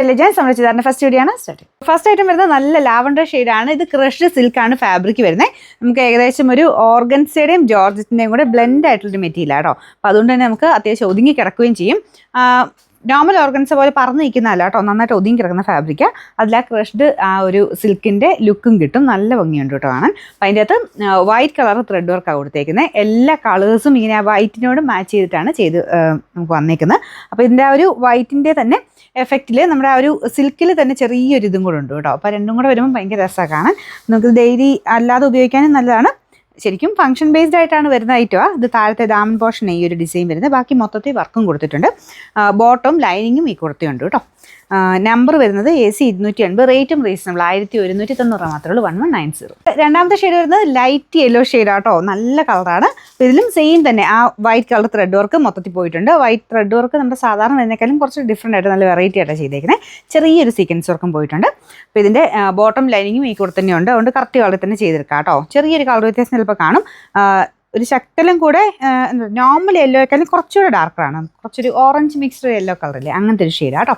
നമ്മുടെ first video start. First item വരുന്നത് നല്ല ലാവൻഡർ ഷെയ്ഡാണ്. ഇത് ക്രഷ്ഡ് സിൽക്കാണ് ഫാബ്രിക് വരുന്നത്. നമുക്ക് ഏകദേശം ഒരു ഓർഗൻസയുടെയും ജോർജറ്റിൻ്റെയും കൂടെ ബ്ലെൻഡ് ആയിട്ടുള്ളൊരു മെറ്റീരിയൽ ആട്ടോ. അപ്പോൾ അതുകൊണ്ട് തന്നെ നമുക്ക് അത്യാവശ്യം ഒതുങ്ങി കിടക്കുകയും ചെയ്യും. നോർമൽ ഓർഗൻസ പോലെ പറന്ന് നിൽക്കുന്നതല്ല കേട്ടോ, നന്നായിട്ട് ഒതുങ്ങി കിടക്കുന്ന ഫാബ്രിക്. അതിൽ ആ ക്രഷ്ഡ് ആ ഒരു സിൽക്കിൻ്റെ ലുക്കും കിട്ടും. നല്ല ഭംഗിയുണ്ട് കേട്ടോ കാണാൻ. അപ്പം അതിൻ്റെ അകത്ത് വൈറ്റ് കളർ ത്രെഡ് വർക്കാണ് കൊടുത്തേക്കുന്നത്. എല്ലാ കളേഴ്സും ഇങ്ങനെ ആ വൈറ്റിനോട് മാച്ച് ചെയ്തിട്ടാണ് നമുക്ക് വന്നേക്കുന്നത്. അപ്പോൾ ഇതിൻ്റെ ആ ഒരു വൈറ്റിൻ്റെ തന്നെ എഫക്റ്റിൽ നമ്മുടെ ആ ഒരു സിൽക്കിൽ തന്നെ ചെറിയൊരു ഇതും കൂടെ ഉണ്ട് കേട്ടോ. അപ്പോൾ രണ്ടും കൂടെ വരുമ്പോൾ ഭയങ്കര രസമാണ് കാണാൻ. നമുക്ക് ഡെയിലി അല്ലാതെ ഉപയോഗിക്കാനും നല്ലതാണ്. ശരിക്കും ഫംഗ്ഷൻ ബേസ്ഡ് ആയിട്ടാണ് വരുന്ന ഐറ്റമാണ്. ഇത് താഴത്തെ ദാമൻ പോർഷൻ ഈ ഒരു ഡിസൈൻ വരുന്നത്. ബാക്കി മൊത്തത്തിൽ വർക്കും കൊടുത്തിട്ടുണ്ട്. ബോട്ടം ലൈനിങ്ങും ഈ കൊടുത്തിട്ടുണ്ട് കേട്ടോ. നമ്പർ വരുന്നത് AC 280. റേറ്റും റീസണബിൾ 1190 മാത്രമേ ഉള്ളൂ. 1190. രണ്ടാമത്തെ ഷെയ്ഡ് വരുന്നത് ലൈറ്റ് യെല്ലോ ഷെയ്ഡാട്ടോ. നല്ല കളറാണ്. ഇതിലും സെയിം തന്നെ ആ വൈറ്റ് കളർ ത്രെഡ് വർക്ക് മൊത്തത്തിൽ പോയിട്ടുണ്ട്. വൈറ്റ് ത്രെഡ് വർക്ക് നമ്മുടെ സാധാരണ വരുന്നേക്കാളും കുറച്ച് ഡിഫറെൻ്റ് ആയിട്ട് നല്ല വെറൈറ്റി ആയിട്ടാണ് ചെയ്തേക്കുന്നത്. ചെറിയൊരു സീക്വൻസ് വർക്കും പോയിട്ടുണ്ട്. അപ്പോൾ ഇതിൻ്റെ ബോട്ടം ലൈനിങ്ങും ഈ കൂടെ തന്നെയുണ്ട്. അതുകൊണ്ട് കറക്റ്റ് കളറിൽ തന്നെ ചെയ്തെടുക്കാം കേട്ടോ. ചെറിയൊരു കളർ വ്യത്യാസം ചിലപ്പോൾ കാണും. ഒരു ശക്കലും കൂടെ നോർമൽ യെല്ലോയേക്കാളും കുറച്ചുകൂടെ ഡാർക്കറാണ്. കുറച്ചൊരു ഓറഞ്ച് മിക്സ്ഡ് യെല്ലോ കളറില്ലേ, അങ്ങനത്തെ ഒരു ഷെയ്ഡാണ് കേട്ടോ.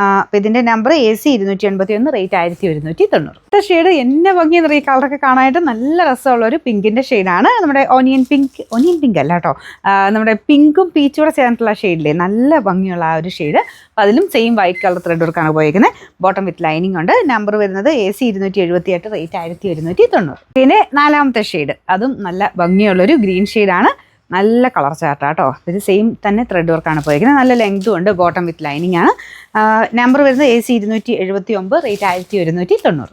അപ്പോൾ ഇതിൻ്റെ നമ്പർ AC 281. റേറ്റ് 1190. അടുത്ത ഷെയ്ഡ് എന്നെ ഭംഗിയെന്ന് പറയുക, ഈ കളറൊക്കെ കാണാനായിട്ട് നല്ല രസമുള്ള ഒരു പിങ്കിൻ്റെ ഷെയ്ഡാണ്. നമ്മുടെ ഓനിയൻ പിങ്ക് അല്ല കേട്ടോ, നമ്മുടെ പിങ്കും പീച്ചും കൂടെ ചേർന്നിട്ടുള്ള ഷെയ്ഡില്ലേ, നല്ല ഭംഗിയുള്ള ആ ഒരു ഷെയ്ഡ്. അപ്പോൾ അതിലും സെയിം വൈറ്റ് കളർ ത്രെഡ് വർക്കാണ് ഉപയോഗിക്കുന്നത്. ബോട്ടം വിത്ത് ലൈനിങ് ഉണ്ട്. നമ്പർ വരുന്നത് AC 278. റേറ്റ് 1190. പിന്നെ നാലാമത്തെ ഷെയ്ഡ്, അതും നല്ല ഭംഗിയുള്ളൊരു ഗ്രീൻ ഷെയ്ഡാണ്. നല്ല കളർ ചാർട്ടാട്ടോ. ഇത് സെയിം തന്നെ ത്രെഡ് വർക്കാണ് പോയിരിക്കുന്നത്. നല്ല ലെങ്തും ഉണ്ട്. ബോട്ടം വിത്ത് ലൈനിങ് ആണ്. നമ്പർ വരുന്നത് AC 279. റേറ്റ് 1190.